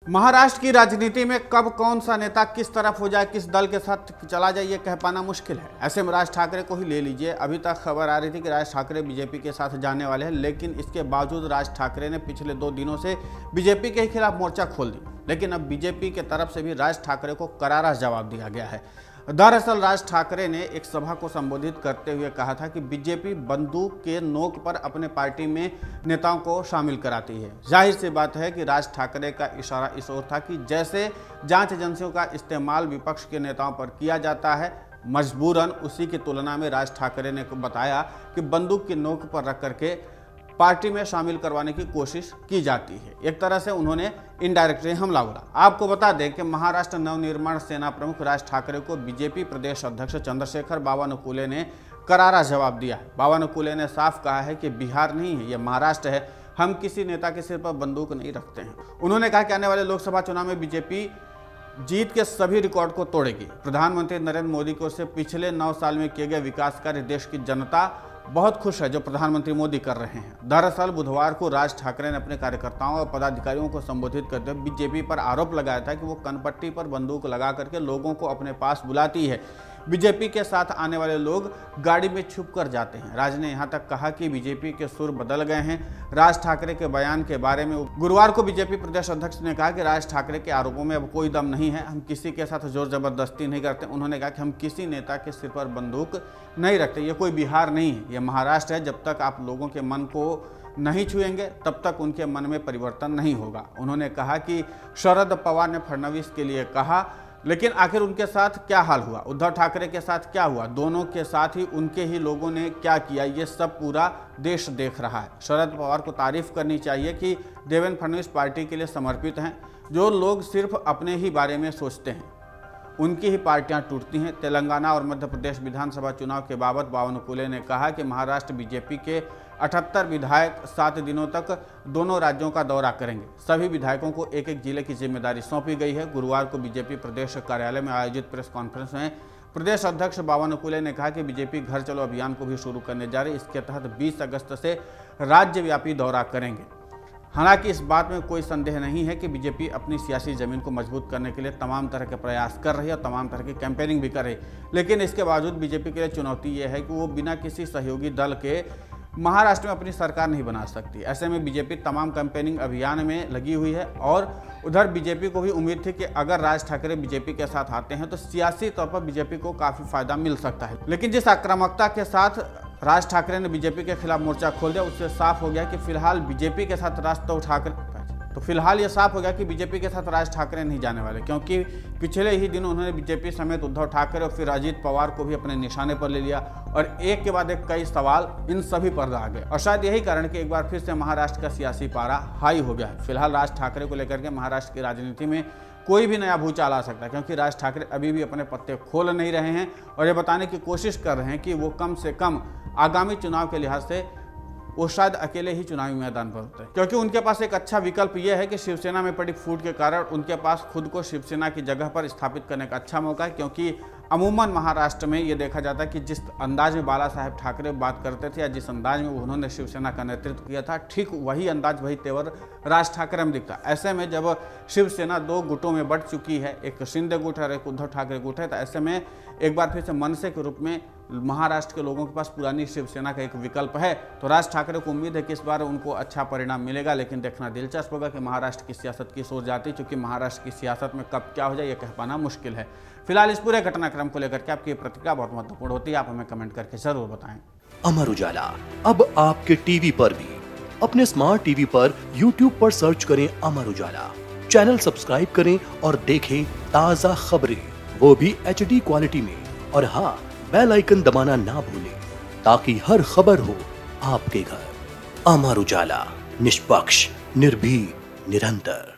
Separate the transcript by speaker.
Speaker 1: महाराष्ट्र की राजनीति में कब कौन सा नेता किस तरफ हो जाए, किस दल के साथ चला जाए, ये कह पाना मुश्किल है। ऐसे में राज ठाकरे को ही ले लीजिए। अभी तक खबर आ रही थी कि राज ठाकरे बीजेपी के साथ जाने वाले हैं, लेकिन इसके बावजूद राज ठाकरे ने पिछले 2 दिनों से बीजेपी के खिलाफ मोर्चा खोल दी। लेकिन अब बीजेपी के तरफ से भी राज ठाकरे को करारा जवाब दिया गया है। दरअसल राज ठाकरे ने एक सभा को संबोधित करते हुए कहा था कि बीजेपी बंदूक के नोक पर अपने पार्टी में नेताओं को शामिल कराती है। जाहिर सी बात है कि राज ठाकरे का इशारा इस ओर था कि जैसे जांच एजेंसियों का इस्तेमाल विपक्ष के नेताओं पर किया जाता है, मजबूरन उसी की तुलना में राज ठाकरे ने बताया कि बंदूक की नोक पर रख करके पार्टी में शामिल करवाने की कोशिश की जाती है। एक तरह से उन्होंने इनडायरेक्टली हमला बोला। आपको बता दें कि महाराष्ट्र नवनिर्माण सेना प्रमुख राज ठाकरे को बीजेपी प्रदेश अध्यक्ष चंद्रशेखर बावनकुले ने करारा जवाब दिया है। बावनकुले ने साफ कहा है कि बिहार नहीं है, यह महाराष्ट्र है। हम किसी नेता के सिर पर बंदूक नहीं रखते हैं। उन्होंने कहा कि आने वाले लोकसभा चुनाव में बीजेपी जीत के सभी रिकॉर्ड को तोड़ेगी। प्रधानमंत्री नरेंद्र मोदी को से पिछले 9 साल में किए गए विकास कार्य देश की जनता बहुत खुश है जो प्रधानमंत्री मोदी कर रहे हैं। दरअसल बुधवार को राज ठाकरे ने अपने कार्यकर्ताओं और पदाधिकारियों को संबोधित करते हुए बीजेपी पर आरोप लगाया था कि वो कनपट्टी पर बंदूक लगा करके लोगों को अपने पास बुलाती है। बीजेपी के साथ आने वाले लोग गाड़ी में छुप कर जाते हैं। राज ने यहां तक कहा कि बीजेपी के सुर बदल गए हैं। राज ठाकरे के बयान के बारे में गुरुवार को बीजेपी प्रदेश अध्यक्ष ने कहा कि राज ठाकरे के आरोपों में अब कोई दम नहीं है, हम किसी के साथ जोर जबरदस्ती नहीं करते। उन्होंने कहा कि हम किसी नेता के सिर पर बंदूक नहीं रखते। ये कोई बिहार नहीं है, ये महाराष्ट्र है। जब तक आप लोगों के मन को नहीं छुएंगे तब तक उनके मन में परिवर्तन नहीं होगा। उन्होंने कहा कि शरद पवार ने फडणवीस के लिए कहा, लेकिन आखिर उनके साथ क्या हाल हुआ, उद्धव ठाकरे के साथ क्या हुआ, दोनों के साथ ही उनके ही लोगों ने क्या किया, ये सब पूरा देश देख रहा है। शरद पवार को तारीफ करनी चाहिए कि देवेंद्र फडणवीस पार्टी के लिए समर्पित हैं। जो लोग सिर्फ अपने ही बारे में सोचते हैं उनकी ही पार्टियां टूटती हैं। तेलंगाना और मध्य प्रदेश विधानसभा चुनाव के बाबत बावनकुले ने कहा कि महाराष्ट्र बीजेपी के 78 विधायक 7 दिनों तक दोनों राज्यों का दौरा करेंगे। सभी विधायकों को एक एक जिले की जिम्मेदारी सौंपी गई है। गुरुवार को बीजेपी प्रदेश कार्यालय में आयोजित प्रेस कॉन्फ्रेंस में प्रदेश अध्यक्ष बावनकुले ने कहा कि बीजेपी घर चलो अभियान को भी शुरू करने जा रही है। इसके तहत 20 अगस्त से राज्यव्यापी दौरा करेंगे। हालांकि इस बात में कोई संदेह नहीं है कि बीजेपी अपनी सियासी जमीन को मजबूत करने के लिए तमाम तरह के प्रयास कर रही है और तमाम तरह की कैंपेनिंग भी कर रही है। लेकिन इसके बावजूद बीजेपी के लिए चुनौती ये है कि वो बिना किसी सहयोगी दल के महाराष्ट्र में अपनी सरकार नहीं बना सकती। ऐसे में बीजेपी तमाम कैंपेनिंग अभियान में लगी हुई है और उधर बीजेपी को भी उम्मीद थी कि अगर राज ठाकरे बीजेपी के साथ आते हैं तो सियासी तौर पर बीजेपी को काफ़ी फायदा मिल सकता है। लेकिन जिस आक्रामकता के साथ राज ठाकरे ने बीजेपी के खिलाफ मोर्चा खोल दिया, उससे साफ हो गया कि फिलहाल बीजेपी के साथ फिलहाल ये साफ हो गया कि बीजेपी के साथ राज ठाकरे नहीं जाने वाले, क्योंकि पिछले ही दिन उन्होंने बीजेपी समेत उद्धव ठाकरे और फिर अजीत पवार को भी अपने निशाने पर ले लिया और एक के बाद एक कई सवाल इन सभी पर आ गए। और शायद यही कारण कि एक बार फिर से महाराष्ट्र का सियासी पारा हाई हो गया है। फिलहाल राज ठाकरे को लेकर के महाराष्ट्र की राजनीति में कोई भी नया भूचाल आ सकता है, क्योंकि राज ठाकरे अभी भी अपने पत्ते खोल नहीं रहे हैं और ये बताने की कोशिश कर रहे हैं कि वो कम से कम आगामी चुनाव के लिहाज से वो शायद अकेले ही चुनावी मैदान पर होते हैं, क्योंकि उनके पास एक अच्छा विकल्प ये है कि शिवसेना में पड़ी फूट के कारण उनके पास खुद को शिवसेना की जगह पर स्थापित करने का अच्छा मौका है। क्योंकि अमूमन महाराष्ट्र में ये देखा जाता है कि जिस अंदाज में बाला साहेब ठाकरे बात करते थे या जिस अंदाज में उन्होंने शिवसेना का नेतृत्व किया था, ठीक वही अंदाज वही तेवर राज ठाकरे में दिखता। ऐसे में जब शिवसेना 2 गुटों में बंट चुकी है, एक शिंदे गुट है और एक उद्धव ठाकरे गुट है, तो ऐसे में एक बार फिर से मनसे के रूप में महाराष्ट्र के लोगों के पास पुरानी शिवसेना का एक विकल्प है। तो राज ठाकरे को उम्मीद है कि इस बार उनको अच्छा परिणाम मिलेगा। लेकिन देखना दिलचस्प होगा कि महाराष्ट्र की सियासत किस ओर जाती है, क्योंकि महाराष्ट्र की सियासत में कब क्या हो जाए ये कह पाना मुश्किल है। फिलहाल इस पूरे घटनाक्रम को लेकर के आपकी प्रतिक्रिया बहुत महत्वपूर्ण होती है, आप हमें कमेंट करके जरूर बताएं।
Speaker 2: अमर उजाला अब आपके टीवी पर भी। अपने स्मार्ट टीवी पर यूट्यूब पर सर्च करें अमर उजाला, चैनल सब्सक्राइब करें और देखें ताजा खबरें, वो भी HD क्वालिटी में। और हाँ, बेल आइकन दबाना ना भूलें ताकि हर खबर हो आपके घर। अमर उजाला, निष्पक्ष, निर्भीक, निरंतर।